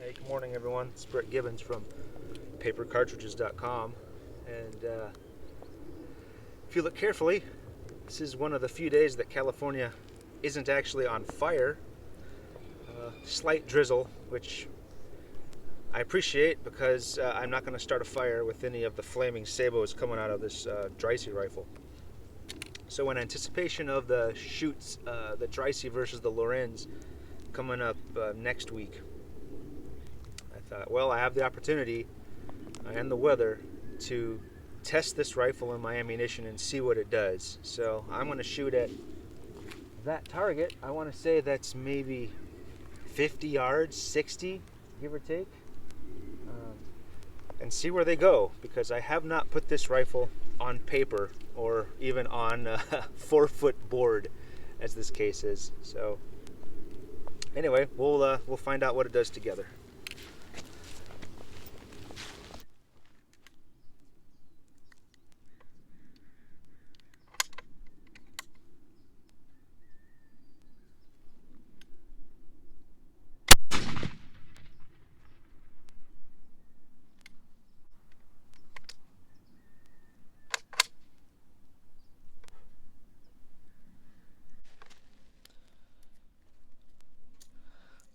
Hey, good morning, everyone. It's Brett Gibbons from papercartridges.com. And if you look carefully, this is one of the few days that California isn't actually on fire. Slight drizzle, which I appreciate because I'm not going to start a fire with any of the flaming sabos coming out of this Dreyse rifle. So in anticipation of the shoots, the Dreyse versus the Lorenz coming up next week, I thought, well, I have the opportunity and the weather to test this rifle in my ammunition and see what it does. So I'm going to shoot at that target. I want to say that's maybe 50 yards, 60, give or take, and see where they go, because I have not put this rifle on paper or even on a 4-foot board, as this case is. So anyway, we'll find out what it does together.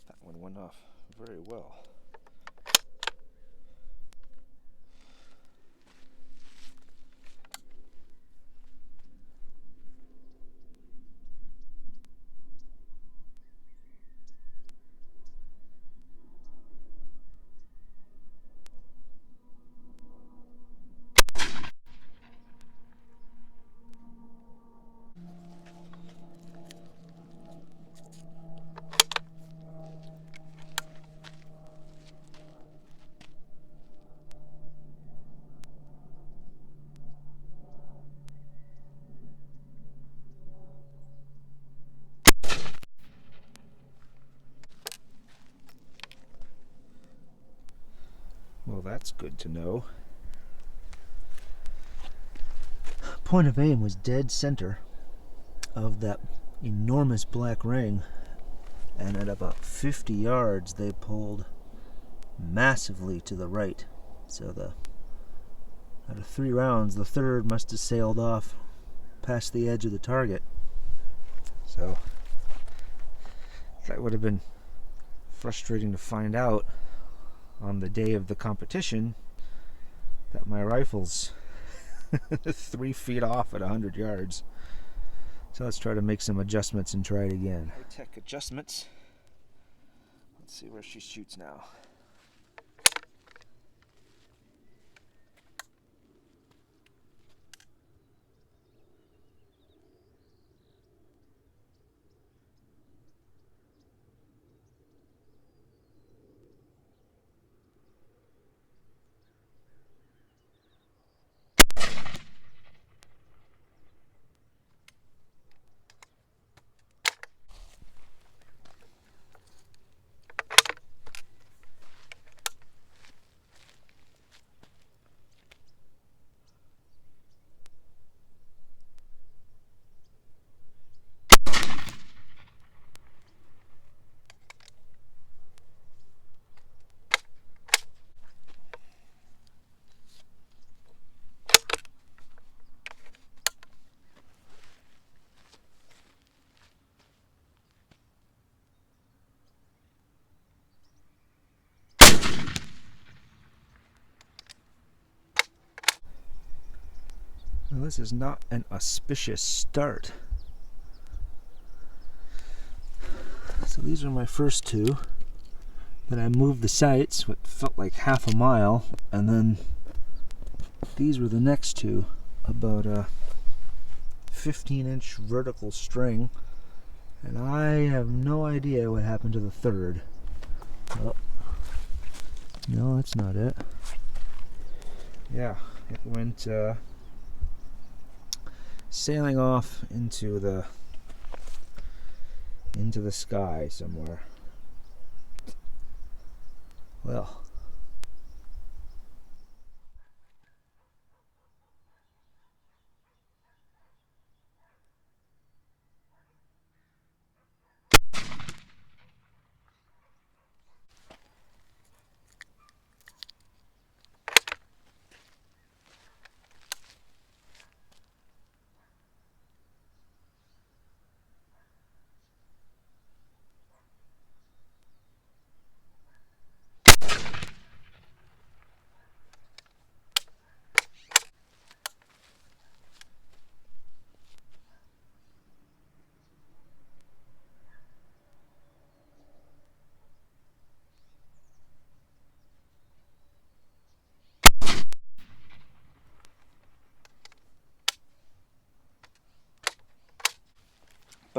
That one went off very well. Well, that's good to know. Point of aim was dead center of that enormous black ring, and at about 50 yards they pulled massively to the right. So out of 3 rounds, the third must have sailed off past the edge of the target. So that would have been frustrating to find out on the day of the competition, that my rifle's 3 feet off at 100 yards. So let's try to make some adjustments and try it again. High-tech adjustments. Let's see where she shoots now. Well, this is not an auspicious start. So these are my first 2. Then I moved the sights, what felt like half a mile, and then these were the next 2, about a 15-inch vertical string, and I have no idea what happened to the third. Oh, no, that's not it. Yeah, it went sailing off into the sky somewhere. Well,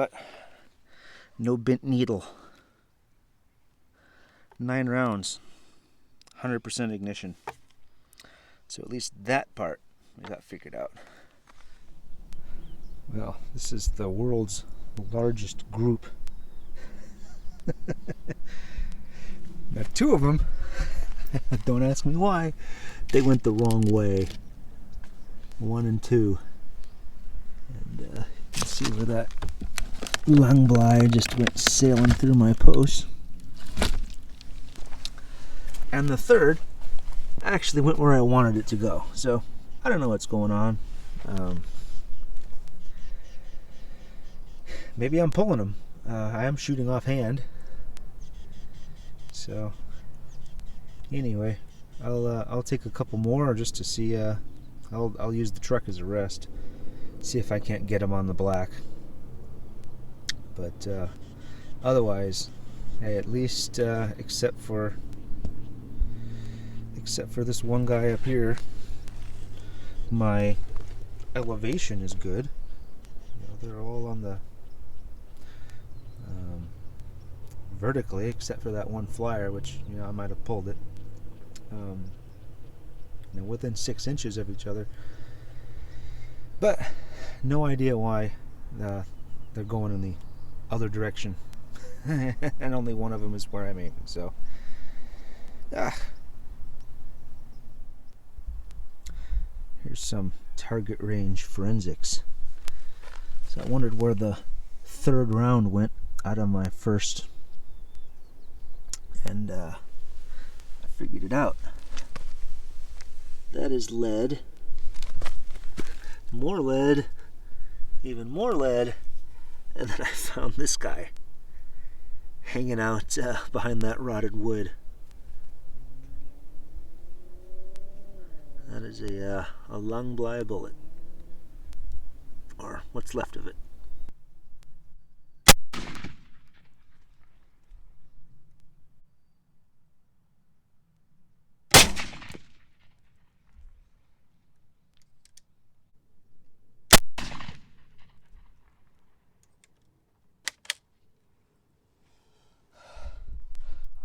but no bent needle. 9 rounds, 100% ignition. So at least that part we got figured out. Well, this is the world's largest group. Now 2 of them, don't ask me why, they went the wrong way. 1 and 2. And you can see where that Langblei just went sailing through my post. And the 3rd actually went where I wanted it to go. So I don't know what's going on. Maybe I'm pulling them. I am shooting offhand. So anyway, I'll take a couple more just to see. I'll use the truck as a rest. See if I can't get them on the black. But otherwise, hey, at least except for this one guy up here, my elevation is good. You know, they're all on the vertically, except for that one flyer, which, you know, I might have pulled it. You know, within 6 inches of each other, but no idea why they're going in the other direction, and only one of them is where I'm aiming. So, here's some target range forensics. So I wondered where the 3rd round went out of my first, and I figured it out. That is lead, more lead, even more lead, and then I found this guy hanging out behind that rotted wood. That is a Langblei bullet, or what's left of it.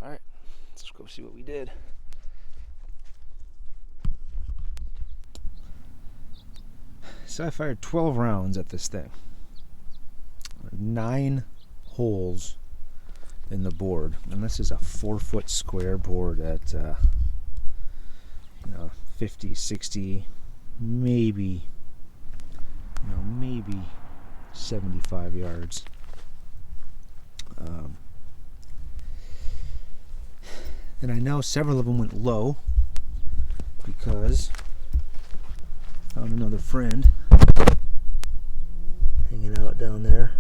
Alright, let's go see what we did. So I fired 12 rounds at this thing. 9 holes in the board, and this is a 4-foot square board at 50, 60, maybe 75 yards. And I know several of them went low because I found another friend hanging out down there.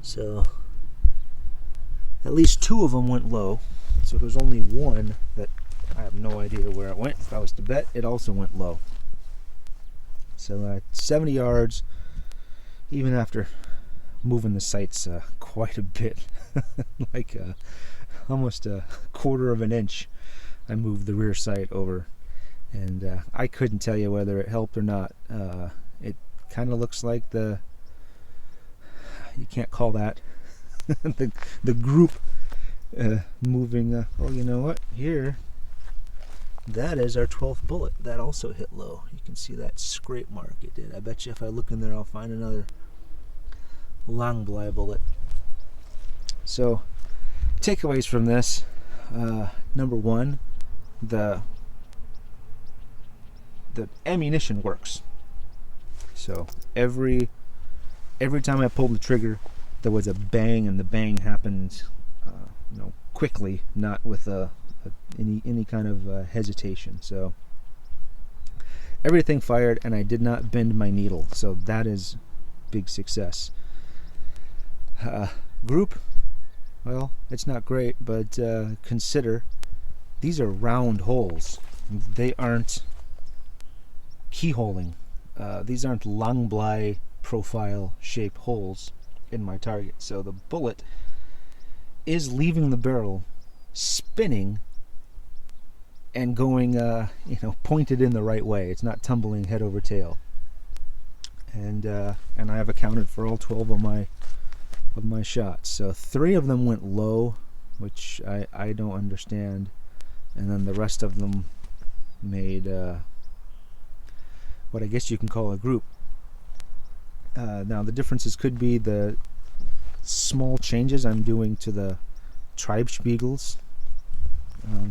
So at least 2 of them went low. So there's only one that I have no idea where it went. If I was to bet, it also went low. So at 70 yards, even after moving the sights quite a bit, like almost a quarter of an inch, I moved the rear sight over, and I couldn't tell you whether it helped or not. It kind of looks like you can't call that the group moving. Oh, you know what? Here, that is our 12th bullet. That also hit low. You can see that scrape mark it did. I bet you if I look in there, I'll find another Langblei bullet. So, takeaways from this: number 1, the ammunition works. So every time I pulled the trigger, there was a bang, and the bang happened, quickly, not with any kind of hesitation. So everything fired, and I did not bend my needle. So that is big success. Group, well, it's not great, but consider these are round holes. They aren't keyholing. These aren't Langblei profile shape holes in my target. So the bullet is leaving the barrel, spinning, and going pointed in the right way. It's not tumbling head over tail. and I have accounted for all 12 of my shots. So 3 of them went low, which I don't understand, and then the rest of them made what I guess you can call a group. Now the differences could be the small changes I'm doing to the Treibspiegels.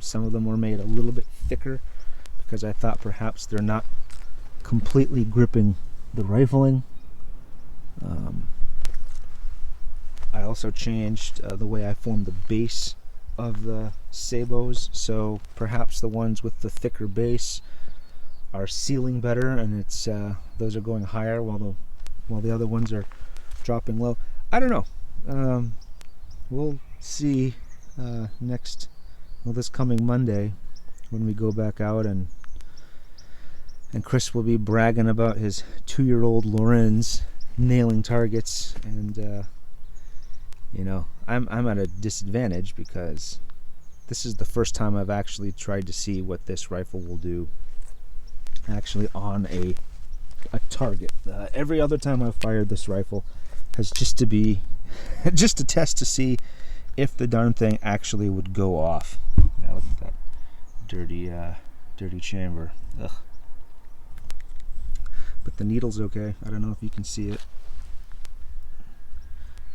Some of them were made a little bit thicker because I thought perhaps they're not completely gripping the rifling. I also changed the way I formed the base of the sabots, so perhaps the ones with the thicker base are sealing better, and it's those are going higher while the other ones are dropping low. I don't know. We'll see this coming Monday when we go back out, and Chris will be bragging about his 2-year-old Lorenz nailing targets, and I'm at a disadvantage because this is the first time I've actually tried to see what this rifle will do actually on a target. Every other time I've fired this rifle has just to test to see if the darn thing actually would go off. Yeah, look at that dirty chamber. Ugh. But the needle's okay. I don't know if you can see it.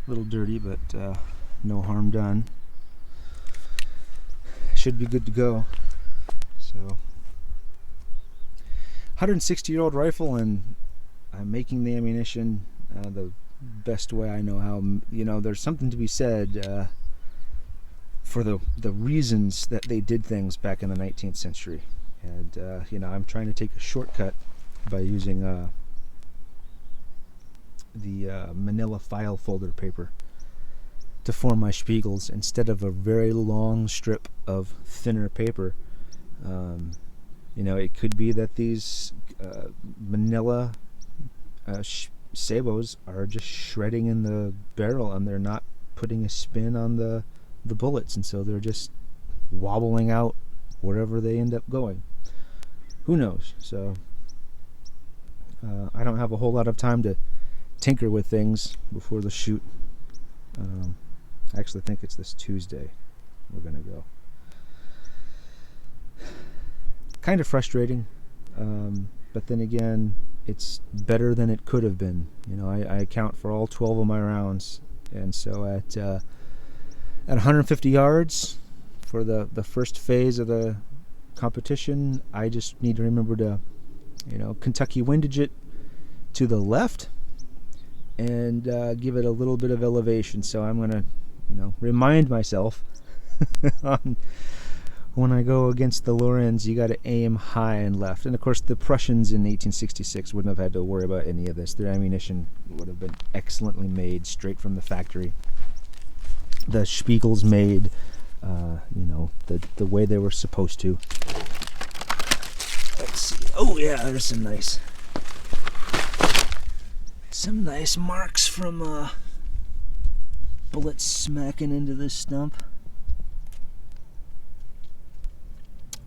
A little dirty, but no harm done. Should be good to go. So, 160-year-old rifle, and I'm making the ammunition the best way I know how. There's something to be said for the reasons that they did things back in the 19th century. And I'm trying to take a shortcut by using the manila file folder paper to form my Spiegels instead of a very long strip of thinner paper. It could be that these manila sabots are just shredding in the barrel, and they're not putting a spin on the bullets, and so they're just wobbling out wherever they end up going. Who knows? So I don't have a whole lot of time to tinker with things before the shoot. I actually think it's this Tuesday we're gonna go. Kind of frustrating, but then again, it's better than it could have been. I account for all 12 of my rounds, and so at 150 yards for the first phase of the competition, I just need to remember to Kentucky windage it to the left and give it a little bit of elevation. So I'm going to remind myself when I go against the Lorenz, you got to aim high and left. And of course the Prussians in 1866 wouldn't have had to worry about any of this. Their ammunition would have been excellently made straight from the factory. The Spiegels made the way they were supposed to. Let's see. Oh yeah, there's some nice marks from bullets smacking into this stump.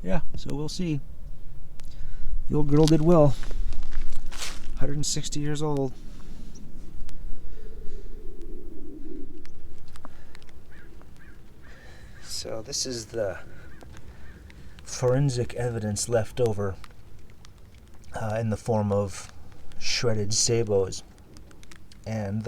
Yeah, so we'll see. The old girl did well. 160 years old. So this is the forensic evidence left over in the form of shredded sabots. And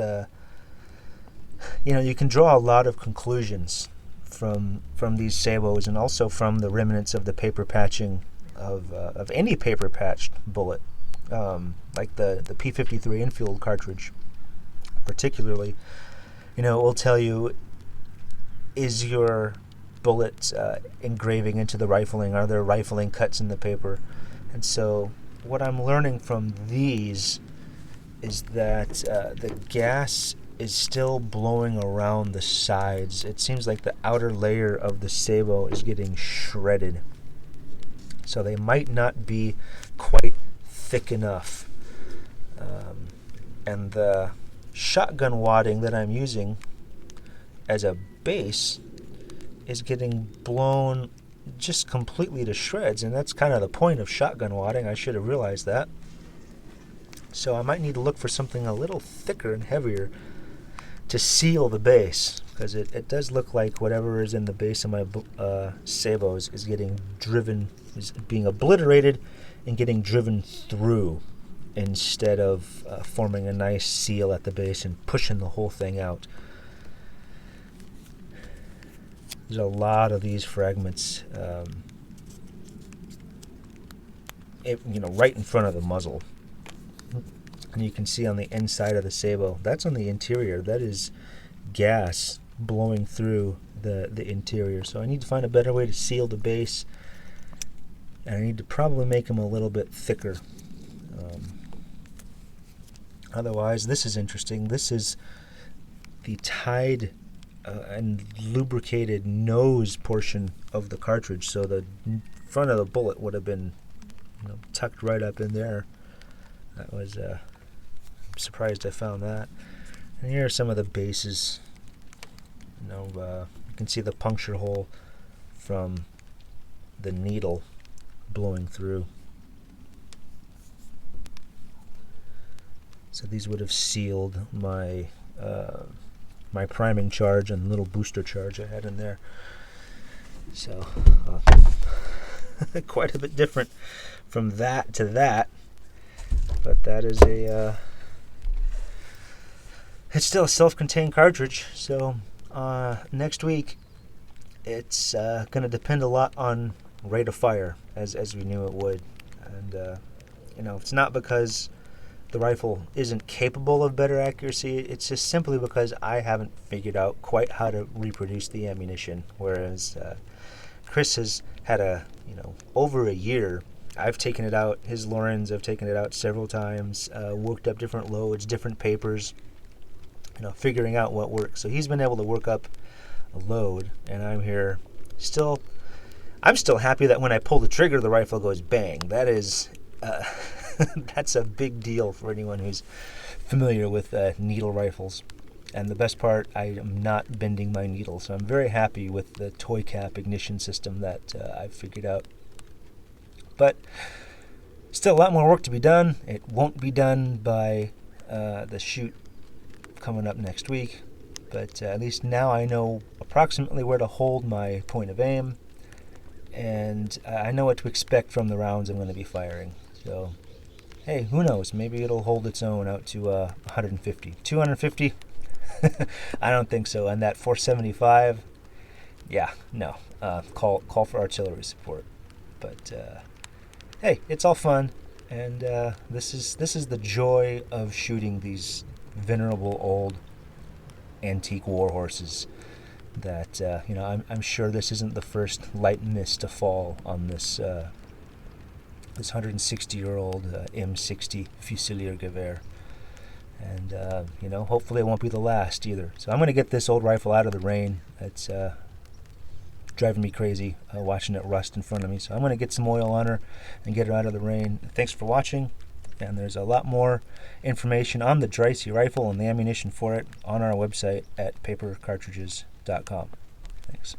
you can draw a lot of conclusions from these sabots, and also from the remnants of the paper patching of any paper patched bullet, like the P53 infield cartridge particularly. It will tell you, is your bullet engraving into the rifling? Are there rifling cuts in the paper? And so what I'm learning from these is that the gas is still blowing around the sides. It seems like the outer layer of the sabot is getting shredded. So they might not be quite thick enough. And the shotgun wadding that I'm using as a base is getting blown just completely to shreds, and that's kind of the point of shotgun wadding. I should have realized that. So I might need to look for something a little thicker and heavier to seal the base, because it does look like whatever is in the base of my sabos is getting driven, is being obliterated and getting driven through, instead of forming a nice seal at the base and pushing the whole thing out. There's a lot of these fragments, right in front of the muzzle. And you can see on the inside of the sabo, that's on the interior. That is gas blowing through the interior. So I need to find a better way to seal the base, and I need to probably make them a little bit thicker. Otherwise, this is interesting. This is the tied and lubricated nose portion of the cartridge. So the front of the bullet would have been tucked right up in there. That was I'm surprised I found that. And here are some of the bases. You can see the puncture hole from the needle blowing through. So these would have sealed my my priming charge and little booster charge I had in there. So quite a bit different from that to that, but that is it's still a self-contained cartridge. So next week it's going to depend a lot on rate of fire, as we knew it would, and it's not because the rifle isn't capable of better accuracy. It's just simply because I haven't figured out quite how to reproduce the ammunition, whereas Chris has had over a year. I've taken it out, his Lorenz, I've taken it out several times, worked up different loads, different papers, figuring out what works. So he's been able to work up a load, and I'm here still. I'm still happy that when I pull the trigger, the rifle goes bang. That is that's a big deal for anyone who's familiar with needle rifles. And the best part, I am not bending my needle, so I'm very happy with the toy cap ignition system that I've figured out. But still a lot more work to be done. It won't be done by the shoot coming up next week, but at least now I know approximately where to hold my point of aim, and I know what to expect from the rounds I'm going to be firing. So hey, who knows, maybe it'll hold its own out to 150 250. I don't think so. And that 475, yeah, no, call for artillery support. But hey, it's all fun, and this is the joy of shooting these venerable old antique war horses. That I'm sure this isn't the first light mist to fall on this 160-year-old M60 Fusilier Gewehr, and hopefully it won't be the last either. So I'm going to get this old rifle out of the rain. It's driving me crazy watching it rust in front of me. So I'm going to get some oil on her and get her out of the rain. Thanks for watching. And there's a lot more information on the Dreyse rifle and the ammunition for it on our website at papercartridges.com. Thanks.